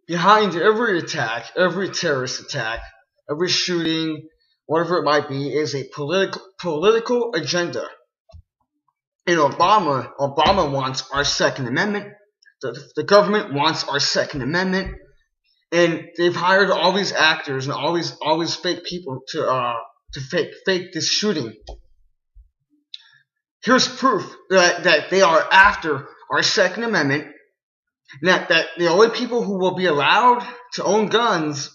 behind every attack, every terrorist attack, every shooting, whatever it might be, is a political agenda. And Obama wants our Second Amendment. The government wants our Second Amendment, and they've hired all these actors and all these fake people to fake this shooting. Here's proof that they are after our Second Amendment. That the only people who will be allowed to own guns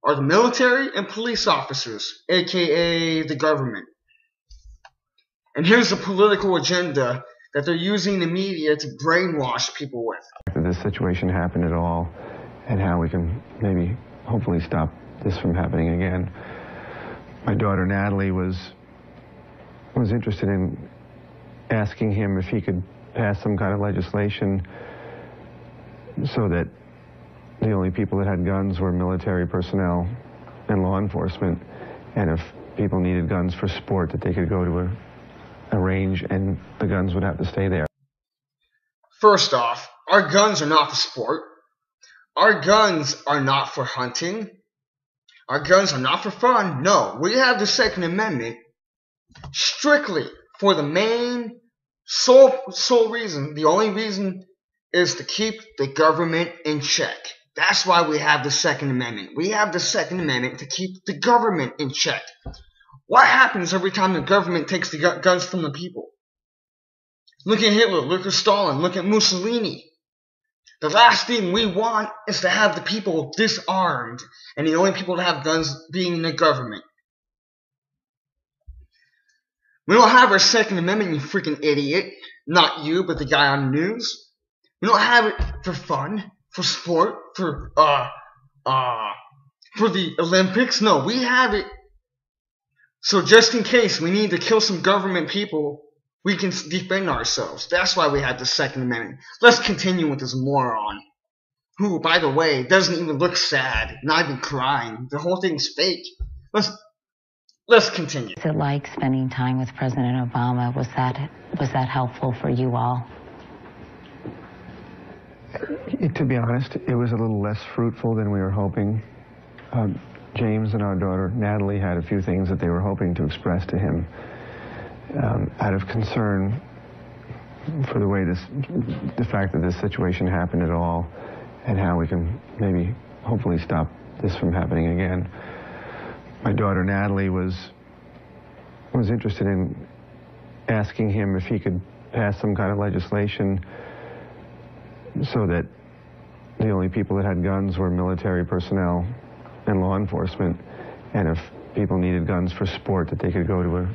are the military and police officers, aka the government. And here's the political agenda that they're using the media to brainwash people with. This situation happened at all, and how we can maybe hopefully stop this from happening again. My daughter Natalie was interested in asking him if he could pass some kind of legislation so that the only people that had guns were military personnel and law enforcement, and if people needed guns for sport, that they could go to a range and the guns would have to stay there. First off, our guns are not for sport. Our guns are not for hunting. Our guns are not for fun. No, we have the Second Amendment strictly for the main sole reason. The only reason is to keep the government in check. That's why we have the Second Amendment. We have the Second Amendment to keep the government in check. What happens every time the government takes the guns from the people? Look at Hitler, look at Stalin, look at Mussolini. The last thing we want is to have the people disarmed, and the only people to have guns being the government. We don't have our Second Amendment, you freaking idiot. Not you, but the guy on the news. We don't have it for fun, for sport, for the Olympics. No, we have it so just in case we need to kill some government people, we can defend ourselves. That's why we have the Second Amendment. Let's continue with this moron, who, by the way, doesn't even look sad, not even crying. The whole thing's fake. Let's continue. What's it like spending time with President Obama? Was that helpful for you all? To be honest, it was a little less fruitful than we were hoping. James and our daughter Natalie had a few things that they were hoping to express to him out of concern for the fact that this situation happened at all, and how we can maybe hopefully stop this from happening again. My daughter Natalie was interested in asking him if he could pass some kind of legislation so that the only people that had guns were military personnel and law enforcement, and if people needed guns for sport, that they could go to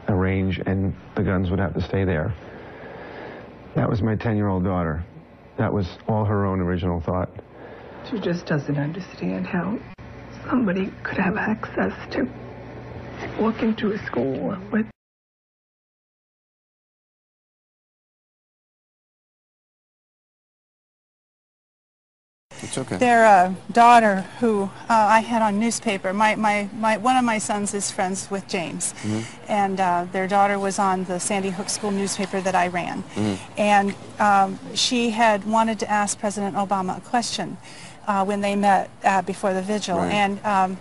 a range and the guns would have to stay there. That was my 10-year-old daughter. That was all her own original thought. She just doesn't understand how somebody could have access to walk into a school with It's okay. Their daughter, who I had on newspaper, one of my sons is friends with James, and their daughter was on the Sandy Hook School newspaper that I ran, and she had wanted to ask President Obama a question when they met before the vigil, and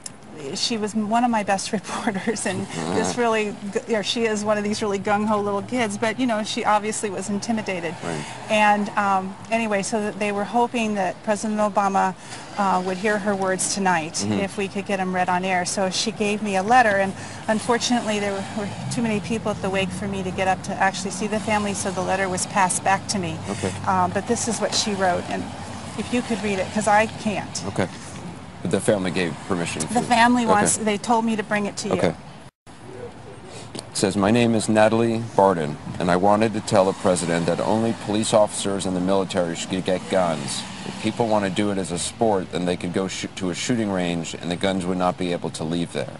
she was one of my best reporters, and this really, she is one of these really gung-ho little kids, but she obviously was intimidated. And anyway, so that they were hoping that President Obama would hear her words tonight if we could get them read on air. So she gave me a letter, and unfortunately there were too many people at the wake for me to get up to actually see the family, so the letter was passed back to me. But this is what she wrote, and if you could read it, because I can't. Okay. But the family gave permission. The family wants, they told me to bring it to you. Okay. It says, my name is Natalie Barden, and I wanted to tell the president that only police officers and the military should get guns. If people want to do it as a sport, then they could go to a shooting range and the guns would not be able to leave there.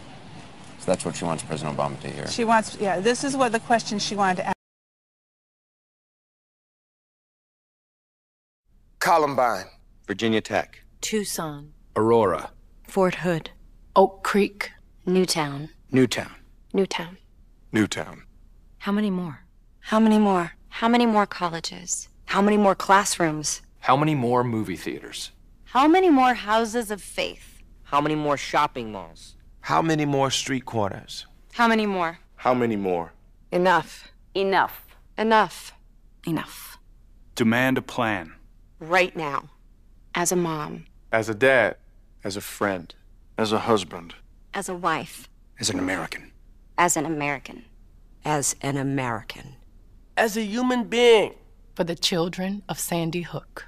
So that's what she wants President Obama to hear. She wants, yeah, this is what the question she wanted to ask. Columbine, Virginia Tech, Tucson, Aurora, Fort Hood, Oak Creek, Newtown, Newtown, Newtown. Newtown. How many more? How many more? How many more colleges? How many more classrooms? How many more movie theaters? How many more houses of faith? How many more shopping malls? How many more street corners? How many more? How many more? Enough. Enough. Enough. Enough. Demand a plan. Right now. As a mom. As a dad. As a friend. As a husband. As a wife. As an American. As an American. As an American. As a human being. For the children of Sandy Hook.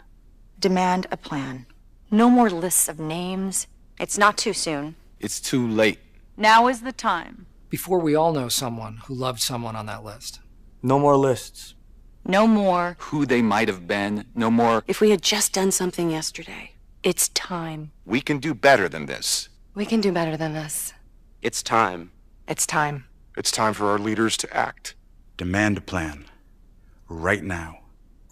Demand a plan. No more lists of names. It's not too soon. It's too late. Now is the time. Before we all know someone who loved someone on that list. No more lists. No more. Who they might have been. No more. If we had just done something yesterday. It's time. We can do better than this. We can do better than this. It's time. It's time. It's time for our leaders to act. Demand a plan. Right now.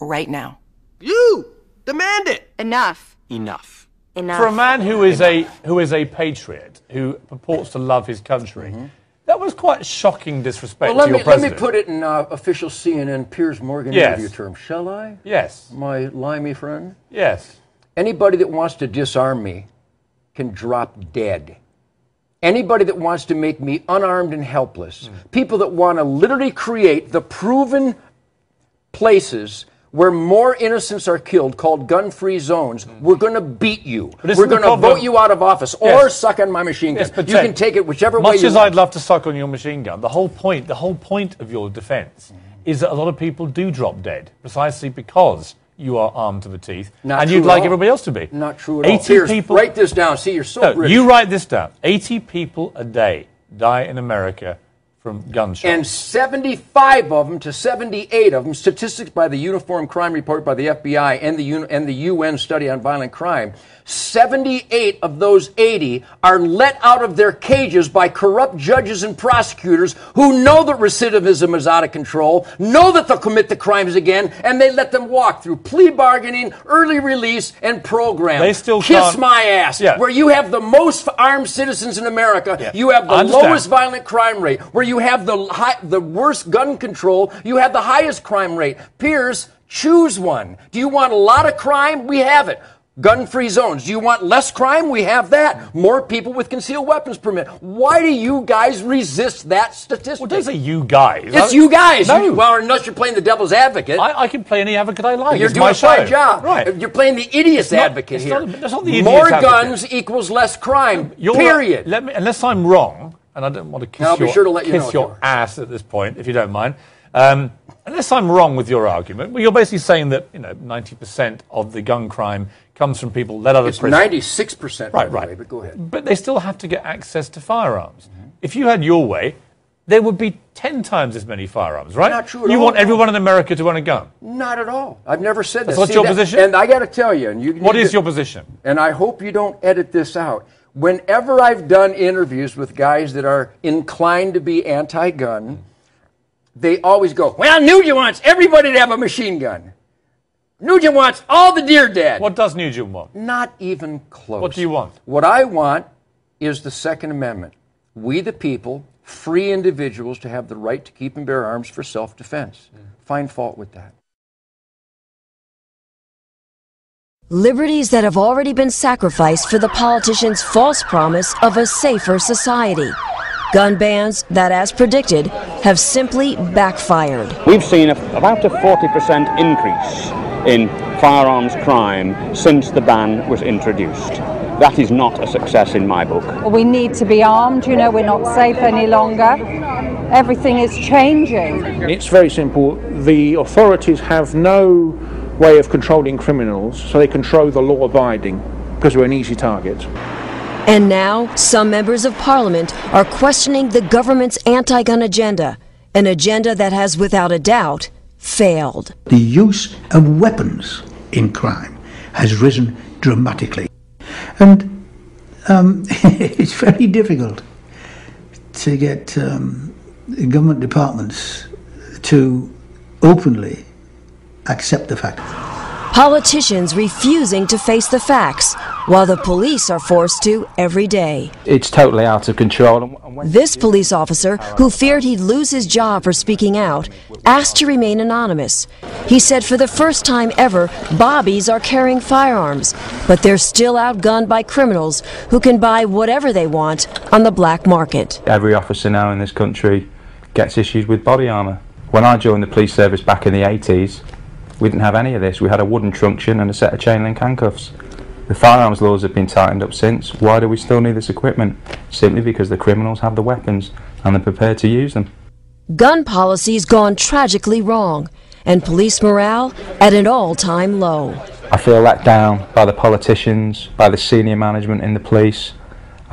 Right now. You! Demand it! Enough. Enough. Enough. For a man who is a patriot, who purports to love his country, that was quite shocking disrespect to your president. Let me put it in official CNN Piers Morgan interview terms, shall I? Yes. My limey friend? Yes. Anybody that wants to disarm me can drop dead. Anybody that wants to make me unarmed and helpless, people that want to literally create the proven places where more innocents are killed, called gun-free zones, we're going to beat you. We're going to vote you out of office or suck on my machine gun. You can take it whichever way you want. Much as I'd love to suck on your machine gun, the whole point of your defense is that a lot of people do drop dead precisely because you are armed to the teeth, and you'd like everybody else to be. Not true at all. Piers, people, write this down. See, you're so British. You write this down. 80 people a day die in America from gunshots. And 75 of them to 78 of them, statistics by the Uniform Crime Report by the FBI and the UN Study on Violent Crime, 78 of those 80 are let out of their cages by corrupt judges and prosecutors who know that recidivism is out of control, know that they'll commit the crimes again, and they let them walk through plea bargaining, early release, and programs. They still Kiss my ass. Yeah. Where you have the most armed citizens in America, you have the lowest violent crime rate. Where you have the worst gun control, you have the highest crime rate. Piers, choose one. Do you want a lot of crime? We have it. Gun-free zones. Do you want less crime? We have that. More people with concealed weapons permit. Why do you guys resist that statistic? Well, don't say you guys. It's you guys. No. Well, unless you're playing the devil's advocate. I can play any advocate I like. You're doing a fine job. Right. You're playing the idiot's advocate here. That's not the idiot's More advocate. guns equals less crime. Period. Unless I'm wrong, and I don't want to kiss your ass at this point, if you don't mind. Unless I'm wrong with your argument, well, you're basically saying that 90% of the gun crime comes from people let out of prison. It's 96%, by the way, but go ahead. But they still have to get access to firearms. If you had your way, there would be 10 times as many firearms, right? Not true at all. You want everyone in America to own a gun? Not at all. I've never said that. That's what's your position? And I got to tell you, what is your position? And I hope you don't edit this out. Whenever I've done interviews with guys that are inclined to be anti-gun, they always go, well, Nugent wants everybody to have a machine gun. Nugent wants all the deer dead. What does Nugent want? Not even close. What do you want? What I want is the Second Amendment. We the people, free individuals to have the right to keep and bear arms for self-defense. Find fault with that. Liberties that have already been sacrificed for the politicians' false promise of a safer society. Gun bans that, as predicted, have simply backfired. We've seen about a 40% increase in firearms crime since the ban was introduced. That is not a success in my book. We need to be armed, we're not safe any longer. Everything is changing. It's very simple. The authorities have no way of controlling criminals, so they control the law-abiding because we're an easy target. And now, some members of Parliament are questioning the government's anti-gun agenda, an agenda that has, without a doubt, failed. The use of weapons in crime has risen dramatically. And it's very difficult to get government departments to openly accept the fact. Politicians refusing to face the facts, while the police are forced to every day. It's totally out of control. This police officer, who feared he'd lose his job for speaking out, asked to remain anonymous. He said for the first time ever, bobbies are carrying firearms, but they're still outgunned by criminals who can buy whatever they want on the black market. Every officer now in this country gets issued with body armour. When I joined the police service back in the 80s, we didn't have any of this. We had a wooden truncheon and a set of chain link handcuffs. The firearms laws have been tightened up since. Why do we still need this equipment? Simply because the criminals have the weapons and they're prepared to use them. Gun policy's gone tragically wrong, and police morale at an all-time low. I feel let down by the politicians, by the senior management in the police.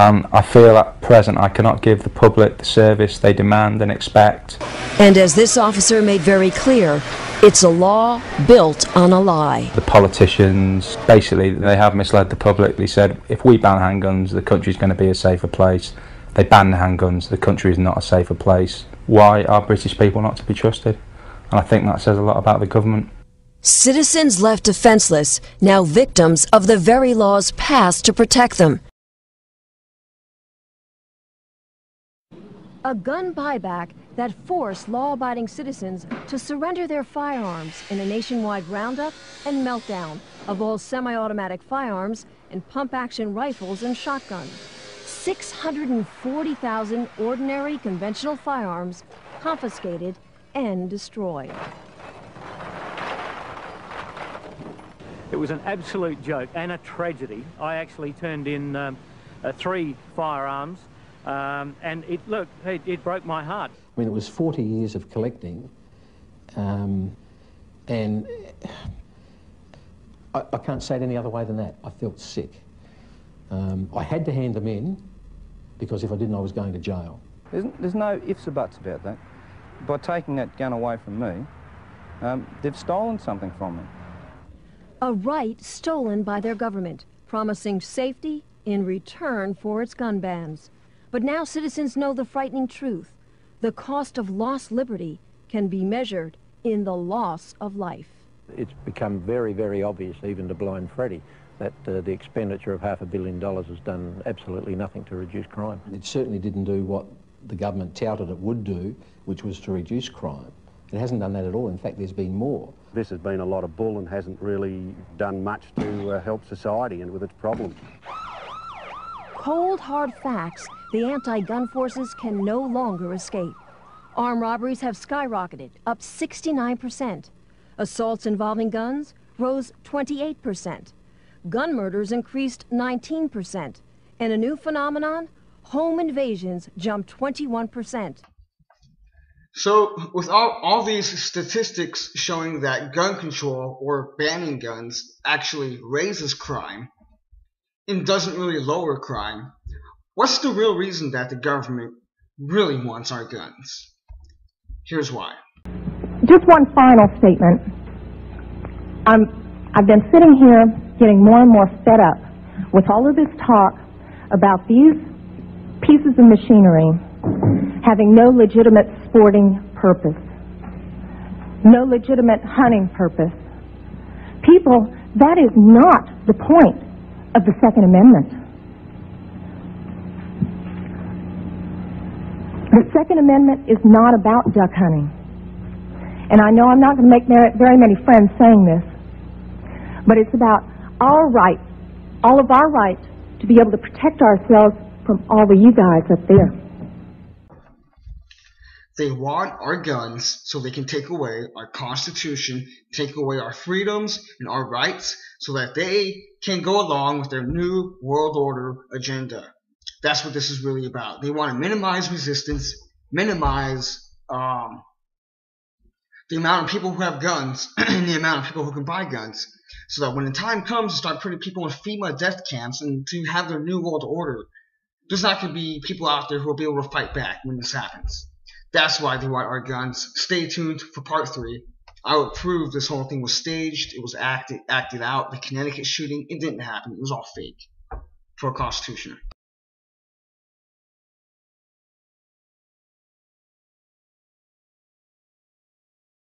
I feel at present I cannot give the public the service they demand and expect. And as this officer made very clear, it's a law built on a lie. The politicians, basically, they have misled the public. They said, if we ban handguns, the country's going to be a safer place. They ban the handguns, the country is not a safer place. Why are British people not to be trusted? And I think that says a lot about the government. Citizens left defenseless, now victims of the very laws passed to protect them. A gun buyback that forced law-abiding citizens to surrender their firearms in a nationwide roundup and meltdown of all semi-automatic firearms and pump-action rifles and shotguns. 640,000 ordinary conventional firearms confiscated and destroyed. It was an absolute joke and a tragedy. I actually turned in 3 firearms. And it broke my heart. I mean, it was 40 years of collecting, and I can't say it any other way than that. I felt sick. I had to hand them in, because if I didn't, I was going to jail. There's no ifs or buts about that. By taking that gun away from me, they've stolen something from me. A right stolen by their government, promising safety in return for its gun bans. But now citizens know the frightening truth. The cost of lost liberty can be measured in the loss of life. It's become very, very obvious, even to Blind Freddy, that the expenditure of $500 million has done absolutely nothing to reduce crime. It certainly didn't do what the government touted it would do, which was to reduce crime. It hasn't done that at all. In fact, there's been more. This has been a lot of bull and hasn't really done much to help society and with its problems. Cold, hard facts the anti-gun forces can no longer escape. Armed robberies have skyrocketed, up 69%. Assaults involving guns rose 28%. Gun murders increased 19%. And a new phenomenon, home invasions jumped 21%. So, with all these statistics showing that gun control or banning guns actually raises crime and doesn't really lower crime, what's the real reason that the government really wants our guns? Here's why. Just one final statement. I've been sitting here getting more and more fed up with all of this talk about these pieces of machinery having no legitimate sporting purpose, no legitimate hunting purpose. People, that is not the point of the Second Amendment. The Second Amendment is not about duck hunting. And I know I'm not going to make very many friends saying this, but it's about our right, all of our right, to be able to protect ourselves from all of you guys up there. They want our guns so they can take away our Constitution, take away our freedoms and our rights, so that they can go along with their new world order agenda. That's what this is really about. They want to minimize resistance, minimize the amount of people who have guns and the amount of people who can buy guns, so that when the time comes to start putting people in FEMA death camps and to have their new world order, there's not going to be people out there who will be able to fight back when this happens. That's why they want our guns. Stay tuned for part 3. I will prove this whole thing was staged, it was acted out. The Connecticut shooting, it didn't happen. It was all fake for a Constitution.